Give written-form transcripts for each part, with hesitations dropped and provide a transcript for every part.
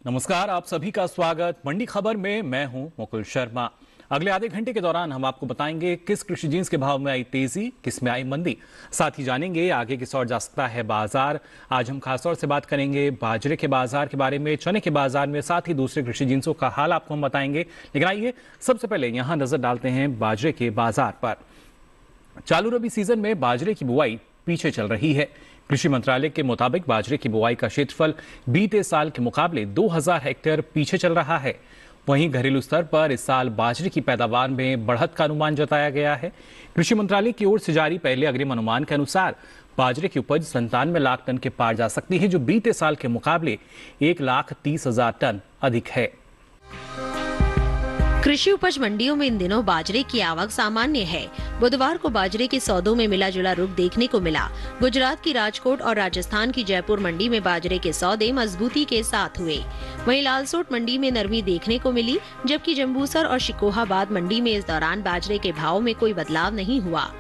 नमस्कार, आप सभी का स्वागत। मंडी खबर में मैं हूं मुकुल शर्मा। अगले आधे घंटे के दौरान हम आपको बताएंगे किस कृषि जिन्स के भाव में आई तेजी, किस में आई मंदी। साथ ही जानेंगे आगे किस ओर जा सकता है बाजार। आज हम खासतौर से बात करेंगे बाजरे के बाजार के बारे में, चने के बाजार में, साथ ही दूसरे कृषि जिन्सों का हाल आपको हम बताएंगे। लेकिन आइए सबसे पहले यहाँ नजर डालते हैं बाजरे के बाजार पर। चालू रबी सीजन में बाजरे की बुआई पीछे चल रही है। कृषि मंत्रालय के मुताबिक बाजरे की बुआई का क्षेत्रफल बीते साल के मुकाबले 2000 हेक्टेयर पीछे चल रहा है। वहीं घरेलू स्तर पर इस साल बाजरे की पैदावार में बढ़त का अनुमान जताया गया है। कृषि मंत्रालय की ओर से जारी पहले अग्रिम अनुमान के अनुसार बाजरे की उपज 97 लाख टन के पार जा सकती है, जो बीते साल के मुकाबले 1,30,000 टन अधिक है। कृषि उपज मंडियों में इन दिनों बाजरे की आवक सामान्य है। बुधवार को बाजरे के सौदों में मिला जुला रुख देखने को मिला। गुजरात की राजकोट और राजस्थान की जयपुर मंडी में बाजरे के सौदे मजबूती के साथ हुए। वहीं लालसोट मंडी में नरमी देखने को मिली, जबकि जम्बूसर और शिकोहाबाद मंडी में इस दौरान बाजरे के भाव में कोई बदलाव नहीं हुआ।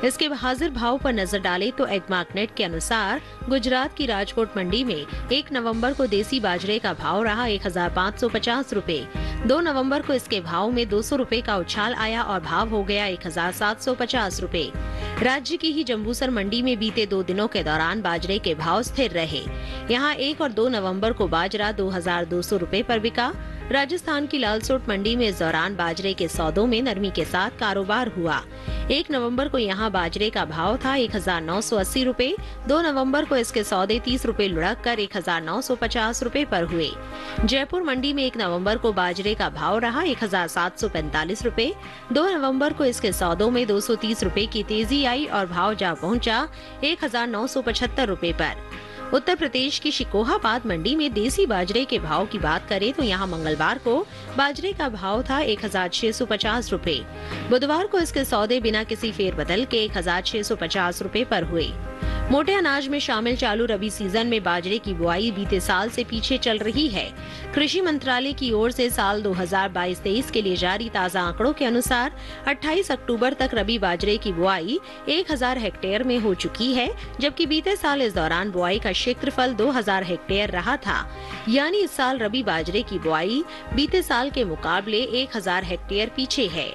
इसके हाजिर भाव पर नजर डालें तो एग्मार्कनेट के अनुसार गुजरात की राजकोट मंडी में 1 नवंबर को देसी बाजरे का भाव रहा 1,550 रुपए। 2 नवंबर को इसके भाव में 200 रुपए का उछाल आया और भाव हो गया 1,750 रुपए। राज्य की ही जम्बूसर मंडी में बीते 2 दिनों के दौरान बाजरे के भाव स्थिर रहे। यहाँ 1 और 2 नवंबर को बाजरा 2,200 रुपए पर बिका। राजस्थान की लालसोट मंडी में इस दौरान बाजरे के सौदों में नरमी के साथ कारोबार हुआ। 1 नवंबर को यहाँ बाजरे का भाव था 1,980 रुपए। 2 नवंबर को इसके सौदे 30 रुपए लुढ़क कर 1,950 रुपए पर हुए। जयपुर मंडी में 1 नवंबर को बाजरे का भाव रहा 1,745 रुपए। 2 नवंबर को इसके सौदों में 230 रुपए की तेजी आई और भाव जा पहुंचा 1,975 रुपए पर। उत्तर प्रदेश की शिकोहाबाद मंडी में देसी बाजरे के भाव की बात करें तो यहाँ मंगलवार को बाजरे का भाव था 1,650 रुपए। बुधवार को इसके सौदे बिना किसी फेरबदल के 1,650 रुपए पर हुए। मोटे अनाज में शामिल चालू रबी सीजन में बाजरे की बुआई बीते साल से पीछे चल रही है। कृषि मंत्रालय की ओर से साल 2022-23 के लिए जारी ताजा आंकड़ों के अनुसार 28 अक्टूबर तक रबी बाजरे की बुआई 1,000 हेक्टेयर में हो चुकी है, जबकि बीते साल इस दौरान बुआई का क्षेत्रफल 2,000 हेक्टेयर रहा था। यानी इस साल रबी बाजरे की बुआई बीते साल के मुकाबले 1,000 हेक्टेयर पीछे है।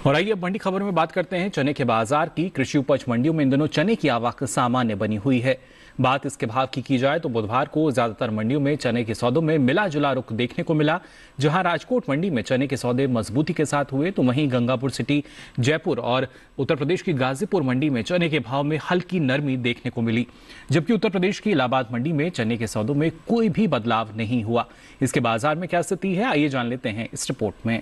और आइए अब मंडी खबर में बात करते हैं चने के बाजार की। कृषि उपज मंडियों में इन दिनों चने की आवक सामान्य बनी हुई है। बात इसके भाव की जाए तो बुधवार को ज्यादातर मंडियों में चने के सौदों में मिला जुला रुख देखने को मिला। जहां राजकोट मंडी में चने के सौदे मजबूती के साथ हुए, तो वहीं गंगापुर सिटी, जयपुर और उत्तर प्रदेश की गाजीपुर मंडी में चने के भाव में हल्की नरमी देखने को मिली। जबकि उत्तर प्रदेश की इलाहाबाद मंडी में चने के सौदों में कोई भी बदलाव नहीं हुआ। इसके बाजार में क्या स्थिति है, आइए जान लेते हैं इस रिपोर्ट में।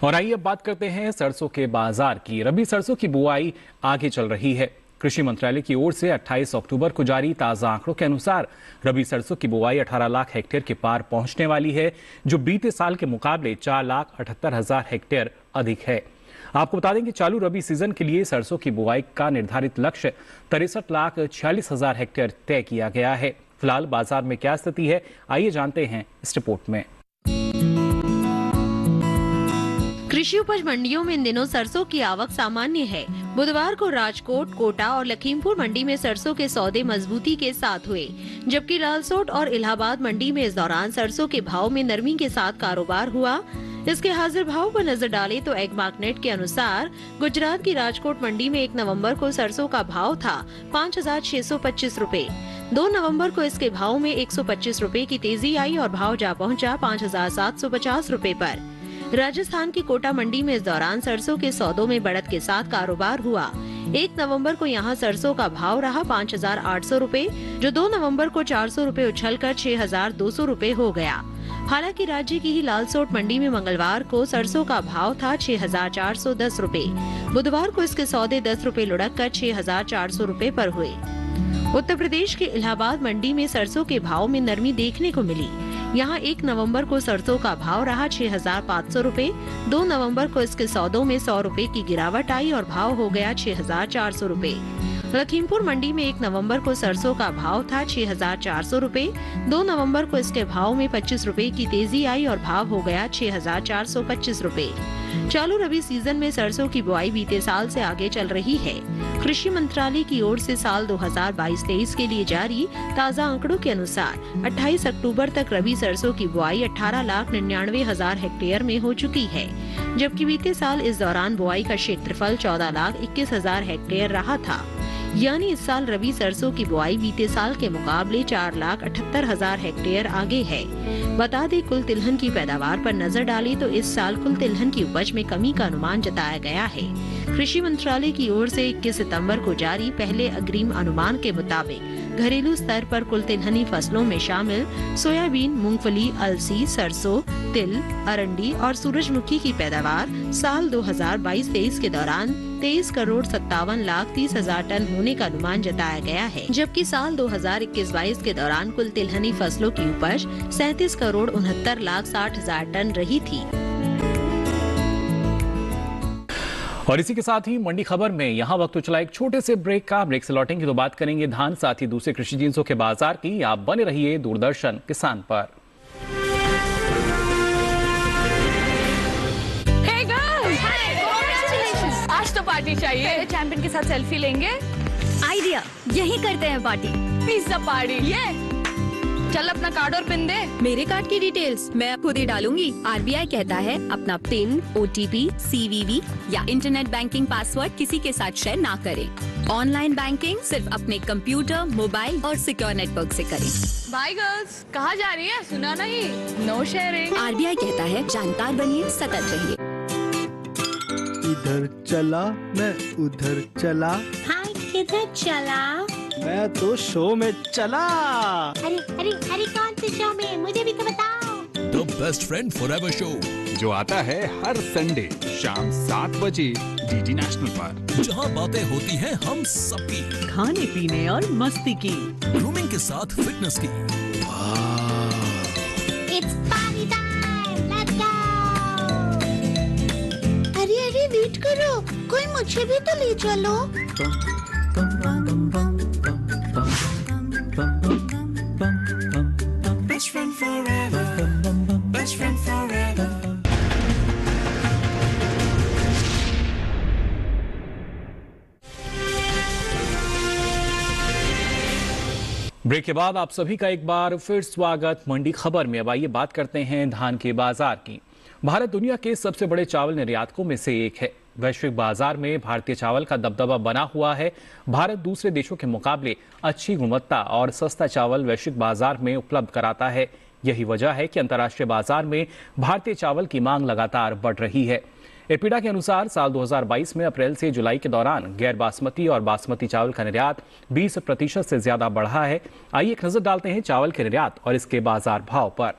और आइए अब बात करते हैं सरसों के बाजार की। रबी सरसों की बुआई आगे चल रही है। कृषि मंत्रालय की ओर से 28 अक्टूबर को जारी ताजा आंकड़ों के अनुसार रबी सरसों की बुआई 18 लाख हेक्टेयर के पार पहुंचने वाली है, जो बीते साल के मुकाबले 4,78,000 हेक्टेयर अधिक है। आपको बता दें कि चालू रबी सीजन के लिए सरसों की बुआई का निर्धारित लक्ष्य 63,46,000 हेक्टेयर तय किया गया है। फिलहाल बाजार में क्या स्थिति है, आइए जानते हैं इस रिपोर्ट में। कृषि उपज मंडियों में इन दिनों सरसों की आवक सामान्य है। बुधवार को राजकोट, कोटा और लखीमपुर मंडी में सरसों के सौदे मजबूती के साथ हुए, जबकि लालसोट और इलाहाबाद मंडी में इस दौरान सरसों के भाव में नरमी के साथ कारोबार हुआ। इसके हाजिर भाव पर नजर डालें तो एग मार्केट के अनुसार गुजरात की राजकोट मंडी में 1 नवंबर को सरसों का भाव था 5,625 रुपए। 2 नवंबर को इसके भाव में 125 रुपए की तेजी आई और भाव जा पहुंचा 5,750 रुपए पर। राजस्थान की कोटा मंडी में इस दौरान सरसों के सौदों में बढ़त के साथ कारोबार हुआ। 1 नवंबर को यहां सरसों का भाव रहा 5,800 रुपए, जो 2 नवंबर को 400 रुपए उछलकर 6,200 रुपए हो गया। हालांकि राज्य की ही लालसोट मंडी में मंगलवार को सरसों का भाव था 6,410 रुपए। बुधवार को इसके सौदे 10 रुपए लुढ़क कर 6,400 रुपए पर हुए। उत्तर प्रदेश के इलाहाबाद मंडी में सरसों के भाव में नरमी देखने को मिली। यहाँ 1 नवंबर को सरसों का भाव रहा 6,500 रुपए। 2 नवंबर को इसके सौदों में 100 रुपए की गिरावट आई और भाव हो गया 6,400 रुपए। लखीमपुर मंडी में 1 नवंबर को सरसों का भाव था 6,400 रुपए। 2 नवंबर को इसके भाव में 25 रुपए की तेजी आई और भाव हो गया 6,425 रुपए। चालू रबी सीजन में सरसों की बुआई बीते साल से आगे चल रही है। कृषि मंत्रालय की ओर से साल 2022-23 के लिए जारी ताजा आंकड़ों के अनुसार 28 अक्टूबर तक रबी सरसों की बुआई 18,99,000 हेक्टेयर में हो चुकी है, जबकि बीते साल इस दौरान बुआई का क्षेत्रफल 14,21,000 हेक्टेयर रहा था। यानी इस साल रबी सरसों की बुआई बीते साल के मुकाबले 4,78,000 हेक्टेयर आगे है। बता दें, कुल तिलहन की पैदावार पर नजर डालें तो इस साल कुल तिलहन की उपज में कमी का अनुमान जताया गया है। कृषि मंत्रालय की ओर से 21 सितंबर को जारी पहले अग्रिम अनुमान के मुताबिक घरेलू स्तर पर कुल तिलहनी फसलों में शामिल सोयाबीन, मूंगफली, अलसी, सरसों, तिल, अरंडी और सूरजमुखी की पैदावार साल 2022-23 के दौरान 23,57,30,000 टन होने का अनुमान जताया गया है, जबकि साल 2021-22 के दौरान कुल तिलहनी फसलों की उपज 37,69,60,000 टन रही थी। और इसी के साथ ही मंडी खबर में यहाँ वक्त तो चला एक छोटे से ब्रेक का। ब्रेक से लौटेंगे तो बात करेंगे धान, साथ ही दूसरे कृषि जिन्सों के बाजार की। आप बने रहिए दूरदर्शन किसान पर। आज तो पार्टी चाहिए। चैंपियन के साथ सेल्फी लेंगे। आइडिया, यही करते हैं पार्टी। Pizza party. ये चल अपना कार्ड और पिन दे। मेरे कार्ड की डिटेल्स मैं खुद ही डालूंगी। आरबीआई कहता है अपना पिन, ओटीपी, सीवीवी या इंटरनेट बैंकिंग पासवर्ड किसी के साथ शेयर ना करें। ऑनलाइन बैंकिंग सिर्फ अपने कंप्यूटर, मोबाइल और सिक्योर नेटवर्क से करें। बाय गर्ल्स, कहाँ जा रही है? सुना नहीं, नो शेयरिंग। आरबीआई कहता है जानकार बनिए, सतर्क रहिए। इधर चला मैं उधर चला। हाय, किधर चला? मैं तो शो में चला। अरे अरे अरे, कौन से शो में? मुझे भी तो बताओ। The best friend forever show, जो आता है हर संडे शाम 7 बजे डीडी नेशनल पर, जहां बातें होती हैं हम सबकी, खाने पीने और मस्ती की, ग्रूमिंग के साथ फिटनेस की। It's party time, let's go. अरे अरे, वेट करो, कोई मुझे भी तो ले चलो। Best friend forever. Best friend forever. Break के बाद आप सभी का एक बार फिर स्वागत मंडी खबर में। अब आइए बात करते हैं धान के बाजार की। भारत दुनिया के सबसे बड़े चावल निर्यातकों में से एक है। वैश्विक बाजार में भारतीय चावल का दबदबा बना हुआ है। भारत दूसरे देशों के मुकाबले अच्छी गुणवत्ता और सस्ता चावल वैश्विक बाजार में उपलब्ध कराता है। यही वजह है कि अंतर्राष्ट्रीय बाजार में भारतीय चावल की मांग लगातार बढ़ रही है। एपीडा के अनुसार साल 2022 में अप्रैल से जुलाई के दौरान गैर बासमती और बासमती चावल का निर्यात 20% से ज्यादा बढ़ा है। आइए एक नजर डालते हैं चावल के निर्यात और इसके बाजार भाव पर।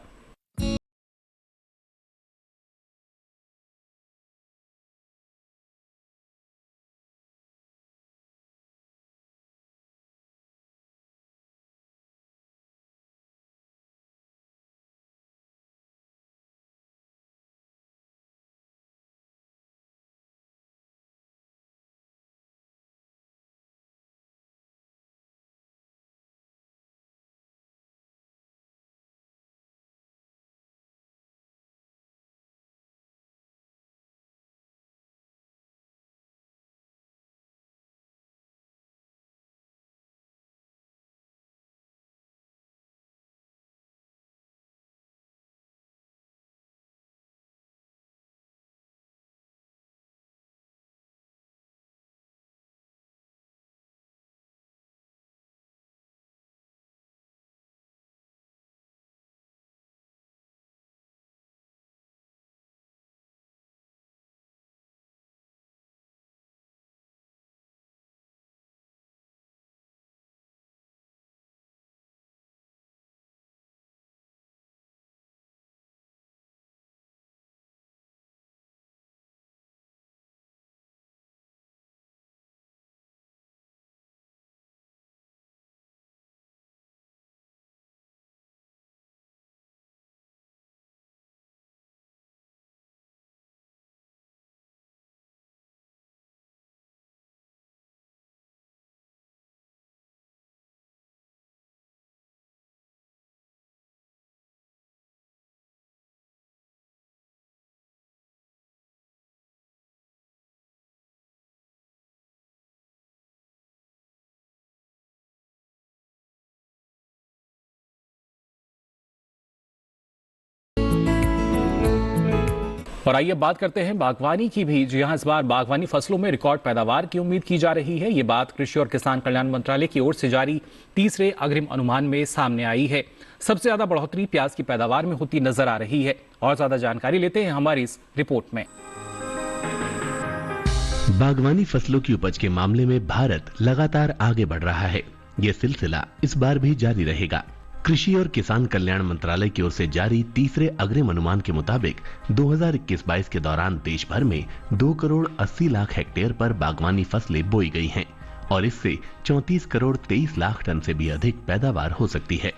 और आइए बात करते हैं बागवानी की भी। जी हां, इस बार बागवानी फसलों में रिकॉर्ड पैदावार की उम्मीद की जा रही है। ये बात कृषि और किसान कल्याण मंत्रालय की ओर से जारी तीसरे अग्रिम अनुमान में सामने आई है। सबसे ज्यादा बढ़ोतरी प्याज की पैदावार में होती नजर आ रही है। और ज्यादा जानकारी लेते हैं हमारी इस रिपोर्ट में। बागवानी फसलों की उपज के मामले में भारत लगातार आगे बढ़ रहा है। ये सिलसिला इस बार भी जारी रहेगा। कृषि और किसान कल्याण मंत्रालय की ओर से जारी तीसरे अग्रिम अनुमान के मुताबिक 2021-22 के दौरान देश भर में 2 करोड़ 80 लाख हेक्टेयर पर बागवानी फसलें बोई गई हैं और इससे 34 करोड़ 23 लाख टन से भी अधिक पैदावार हो सकती है।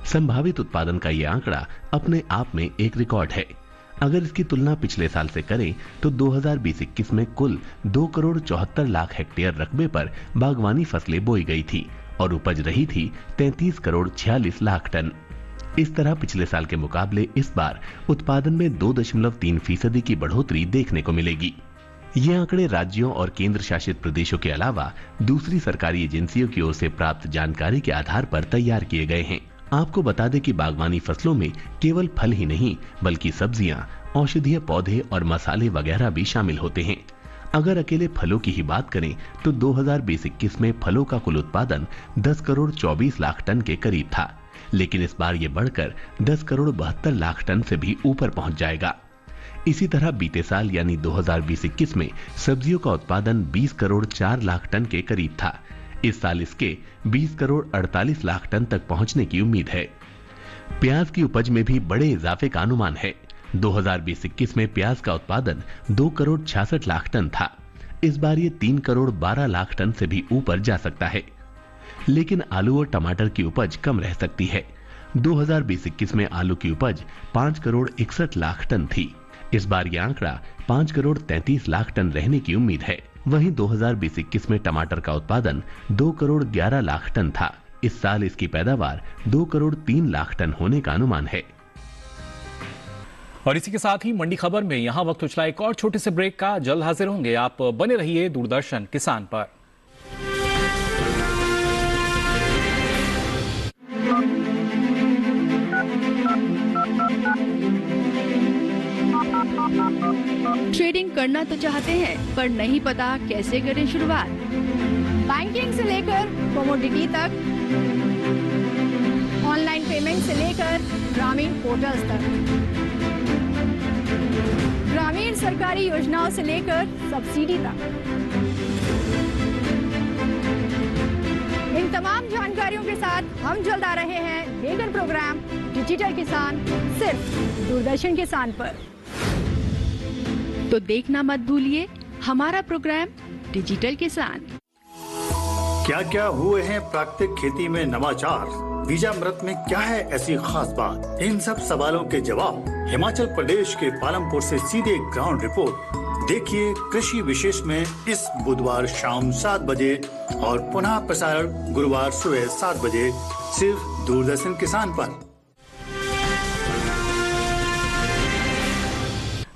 संभावित उत्पादन का ये आंकड़ा अपने आप में एक रिकॉर्ड है। अगर इसकी तुलना पिछले साल से करें तो 2020-21 में कुल 2 करोड़ 74 लाख हेक्टेयर रकबे पर बागवानी फसलें बोई गई थी और उपज रही थी 33 करोड़ 46 लाख टन। इस तरह पिछले साल के मुकाबले इस बार उत्पादन में 2.3% की बढ़ोतरी देखने को मिलेगी। ये आंकड़े राज्यों और केंद्र शासित प्रदेशों के अलावा दूसरी सरकारी एजेंसियों की ओर से प्राप्त जानकारी के आधार पर तैयार किए गए हैं। आपको बता दें कि बागवानी फसलों में केवल फल ही नहीं बल्कि सब्जियां, औषधीय पौधे और मसाले वगैरह भी शामिल होते हैं। अगर अकेले फलों की ही बात करें तो 2020-21 में फलों का कुल उत्पादन 10 करोड़ 24 लाख टन के करीब था, लेकिन इस बार ये बढ़कर 10 करोड़ 72 लाख टन से भी ऊपर पहुंच जाएगा। इसी तरह बीते साल यानी 2020-21 में सब्जियों का उत्पादन 20 करोड़ 4 लाख टन के करीब था। इस साल इसके 20 करोड़ 48 लाख टन तक पहुंचने की उम्मीद है। प्याज की उपज में भी बड़े इजाफे का अनुमान है। 2020-21 में प्याज का उत्पादन 2 करोड़ 66 लाख टन था। इस बार ये 3 करोड़ 12 लाख टन से भी ऊपर जा सकता है। लेकिन आलू और टमाटर की उपज कम रह सकती है। 2020-21 में आलू की उपज 5 करोड़ 61 लाख टन थी। इस बार यह आंकड़ा 5 करोड़ 33 लाख टन रहने की उम्मीद है। वहीं 2020-21 में टमाटर का उत्पादन 2 करोड़ 11 लाख टन था। इस साल इसकी पैदावार 2 करोड़ 3 लाख टन होने का अनुमान है। और इसी के साथ ही मंडी खबर में यहाँ वक्त उछला एक और छोटे से ब्रेक का। जल्द हाजिर होंगे। आप बने रहिए दूरदर्शन किसान पर। ट्रेडिंग करना तो चाहते हैं पर नहीं पता कैसे करें शुरुआत। बैंकिंग से लेकर कमोडिटी तक, ऑनलाइन पेमेंट से लेकर ग्रामीण पोर्टल्स तक, ग्रामीण सरकारी योजनाओं से लेकर सब्सिडी तक, इन तमाम जानकारियों के साथ हम जल्द आ रहे हैं लेकर प्रोग्राम डिजिटल किसान सिर्फ दूरदर्शन किसान पर। तो देखना मत भूलिए हमारा प्रोग्राम डिजिटल किसान। क्या क्या हुए हैं प्राकृतिक खेती में नवाचार? बीजामृत में क्या है ऐसी खास बात? इन सब सवालों के जवाब हिमाचल प्रदेश के पालमपुर से सीधे ग्राउंड रिपोर्ट देखिए कृषि विशेष में इस बुधवार शाम 7 बजे और पुनः प्रसारण गुरुवार सुबह 7 बजे सिर्फ दूरदर्शन किसान पर।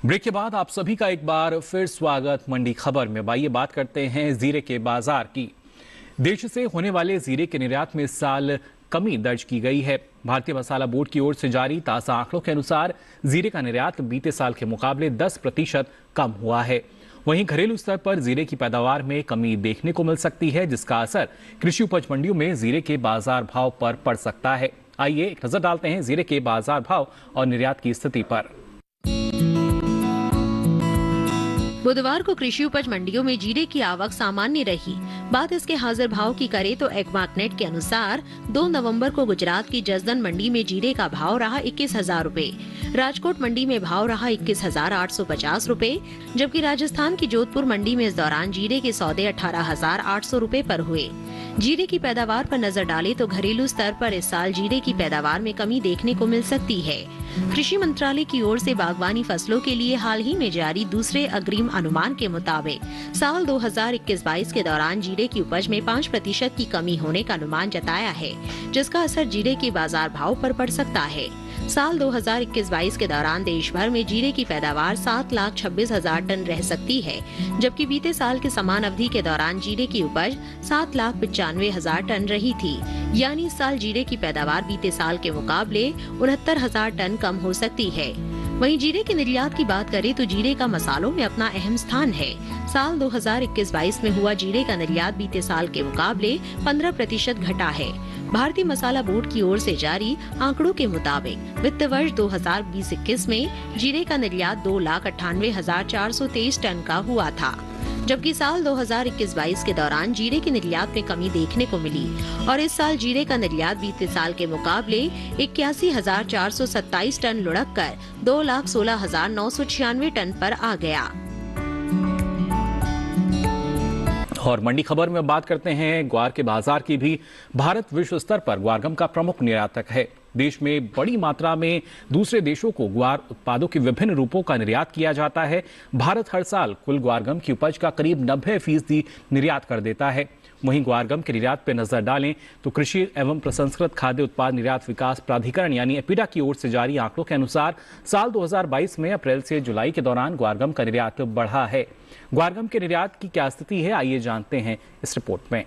ब्रेक के बाद आप सभी का एक बार फिर स्वागत मंडी खबर में। आइए बात करते हैं जीरे के बाजार की। देश से होने वाले जीरे के निर्यात में इस साल कमी दर्ज की गई है। भारतीय मसाला बोर्ड की ओर से जारी ताज़ा आंकड़ों के अनुसार जीरे का निर्यात बीते साल के मुकाबले 10% कम हुआ है। वहीं घरेलू स्तर पर जीरे की पैदावार में कमी देखने को मिल सकती है, जिसका असर कृषि उपज मंडियों में जीरे के बाजार भाव पर पड़ सकता है। आइए एक नजर डालते हैं जीरे के बाजार भाव और निर्यात की स्थिति पर। बुधवार को कृषि उपज मंडियों में जीरे की आवक सामान्य रही। बात इसके हाजिर भाव की करें तो एक्मार्कनेट के अनुसार 2 नवंबर को गुजरात की जसदन मंडी में जीरे का भाव रहा 21,000 रूपए, राजकोट मंडी में भाव रहा 21,850 रूपए, जबकि राजस्थान की जोधपुर मंडी में इस दौरान जीरे के सौदे 18,800 रूपए पर हुए। जीरे की पैदावार पर नजर डालें तो घरेलू स्तर पर इस साल जीरे की पैदावार में कमी देखने को मिल सकती है। कृषि मंत्रालय की ओर से बागवानी फसलों के लिए हाल ही में जारी दूसरे अग्रिम अनुमान के मुताबिक साल 2021-22 के दौरान जीरे की उपज में 5% की कमी होने का अनुमान जताया है, जिसका असर जीरे के बाजार भाव पर पड़ सकता है। साल 2021-22 के दौरान देश भर में जीरे की पैदावार 7,26,000 टन रह सकती है, जबकि बीते साल के समान अवधि के दौरान जीरे की उपज 7,95,000 टन रही थी। यानी इस साल जीरे की पैदावार बीते साल के मुकाबले 69,000 टन कम हो सकती है। वहीं जीरे के निर्यात की बात करें तो जीरे का मसालों में अपना अहम स्थान है। साल 2021-22 में हुआ जीरे का निर्यात बीते साल के मुकाबले 15% घटा है। भारतीय मसाला बोर्ड की ओर से जारी आंकड़ों के मुताबिक वित्त वर्ष 2020-21 में जीरे का निर्यात 2,98,423 टन का हुआ था, जबकि साल 2021-22 के दौरान जीरे के निर्यात में कमी देखने को मिली और इस साल जीरे का निर्यात बीते साल के मुकाबले 81,427 टन लुढ़क कर 2,16,996 टन पर आ गया। और मंडी खबर में बात करते हैं ग्वार के बाजार की भी। भारत विश्व स्तर पर ग्वारगम का प्रमुख निर्यातक है। देश में बड़ी मात्रा में दूसरे देशों को ग्वार उत्पादों के विभिन्न रूपों का निर्यात किया जाता है। भारत हर साल कुल ग्वारगम की उपज का करीब 90% निर्यात कर देता है। वहीं ग्वारगम के निर्यात पर नजर डालें तो कृषि एवं प्रसंस्कृत खाद्य उत्पाद निर्यात विकास प्राधिकरण यानी एपीडा की ओर से जारी आंकड़ों के अनुसार साल 2022 में अप्रैल से जुलाई के दौरान ग्वारगम का निर्यात बढ़ा है। ग्वारगम के निर्यात की क्या स्थिति है, आइए जानते हैं इस रिपोर्ट में।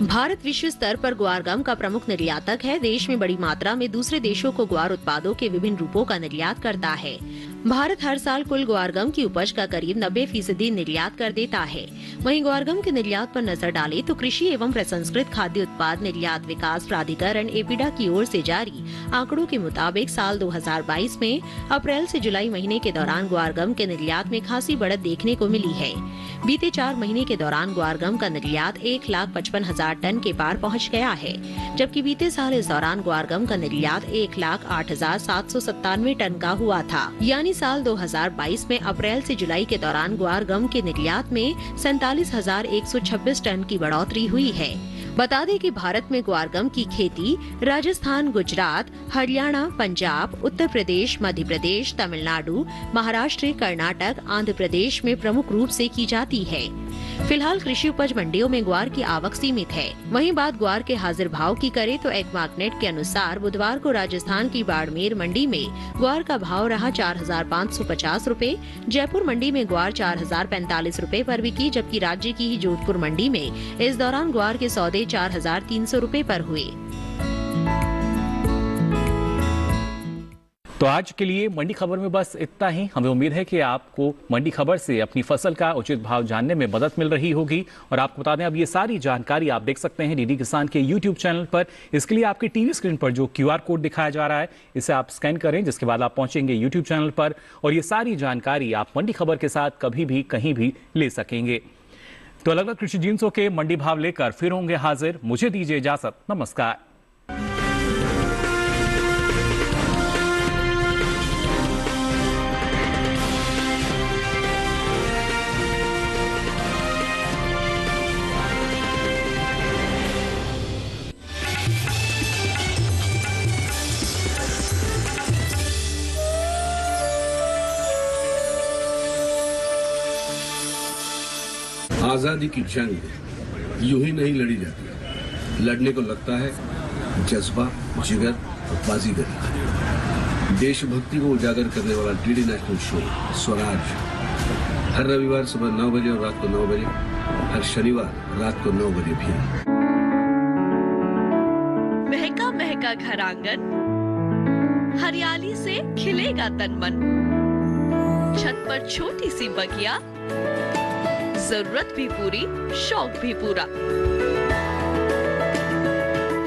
भारत विश्व स्तर पर ग्वारगम का प्रमुख निर्यातक है। देश में बड़ी मात्रा में दूसरे देशों को ग्वार उत्पादों के विभिन्न रूपों का निर्यात करता है। भारत हर साल कुल ग्वारगम की उपज का करीब 90% निर्यात कर देता है। वहीं ग्वारगम के निर्यात पर नजर डालें तो कृषि एवं प्रसंस्कृत खाद्य उत्पाद निर्यात विकास प्राधिकरण एपीडा की ओर से जारी आंकड़ों के मुताबिक साल 2022 में अप्रैल से जुलाई महीने के दौरान ग्वारगम के निर्यात में खासी बढ़त देखने को मिली है। बीते 4 महीने के दौरान ग्वारगम का निर्यात 1,55,000 टन के पार पहुंच गया है, जबकि बीते साल इस दौरान ग्वारगम का निर्यात 1,08,797 टन का हुआ था। यानी साल 2022 में अप्रैल से जुलाई के दौरान ग्वारगम के निर्यात में 47,126 टन की बढ़ोतरी हुई है। बता दें कि भारत में ग्वारगम की खेती राजस्थान, गुजरात, हरियाणा, पंजाब, उत्तर प्रदेश, मध्य प्रदेश, तमिलनाडु, महाराष्ट्र, कर्नाटक, आंध्र प्रदेश में प्रमुख रूप से की जाती है। फिलहाल कृषि उपज मंडियों में ग्वार की आवक सीमित है। वहीं बात ग्वार के हाजिर भाव की करें तो एग्मार्कनेट के अनुसार बुधवार को राजस्थान की बाड़मेर मंडी में ग्वार का भाव रहा 4,550 रूपए। जयपुर मंडी में ग्वार 4,045 रूपए पर बिकी, जबकि राज्य की ही जोधपुर मंडी में इस दौरान ग्वार के सौदे 4,300 रूपए पर हुए। तो आज के लिए मंडी खबर में बस इतना ही। हमें उम्मीद है कि आपको मंडी खबर से अपनी फसल का उचित भाव जानने में मदद मिल रही होगी। और आपको बता दें, अब ये सारी जानकारी आप देख सकते हैं डीडी किसान के YouTube चैनल पर। इसके लिए आपकी टीवी स्क्रीन पर जो QR कोड दिखाया जा रहा है, इसे आप स्कैन करें, जिसके बाद आप पहुंचेंगे YouTube चैनल पर और ये सारी जानकारी आप मंडी खबर के साथ कभी भी कहीं भी ले सकेंगे। तो अलग अलग कृषि जिंसों के मंडी भाव लेकर फिर होंगे हाजिर। मुझे दीजिए इजाजत, नमस्कार। आजादी की जंग यूं ही नहीं लड़ी जाती। लड़ने को लगता है जज्बा, जिगर और बाजीगरी। देशभक्ति को उजागर करने वाला डीडी नेशनल शो स्वराज हर रविवार सुबह 9 बजे और रात को 9 बजे, हर शनिवार रात को 9 बजे भी। महका महका घर आंगन, हरियाली से खिलेगा तन मन। छत पर छोटी सी बगिया, जरूरत भी पूरी, शौक भी पूरा।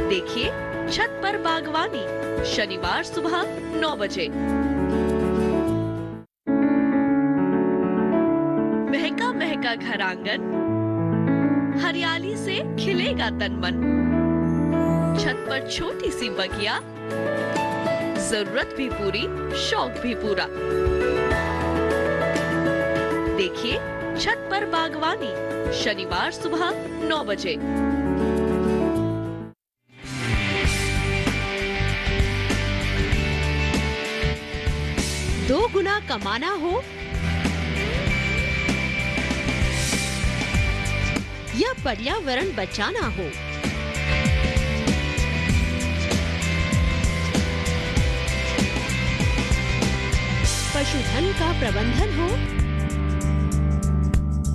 देखिए छत पर बागवानी, शनिवार सुबह 9 बजे। महका महका घर आंगन, हरियाली से खिलेगा तन मन। छत पर छोटी सी बगिया, जरूरत भी पूरी, शौक भी पूरा। देखिए छत पर बागवानी, शनिवार सुबह 9 बजे। दो गुना कमाना हो या पर्यावरण बचाना हो, पशुधन का प्रबंधन हो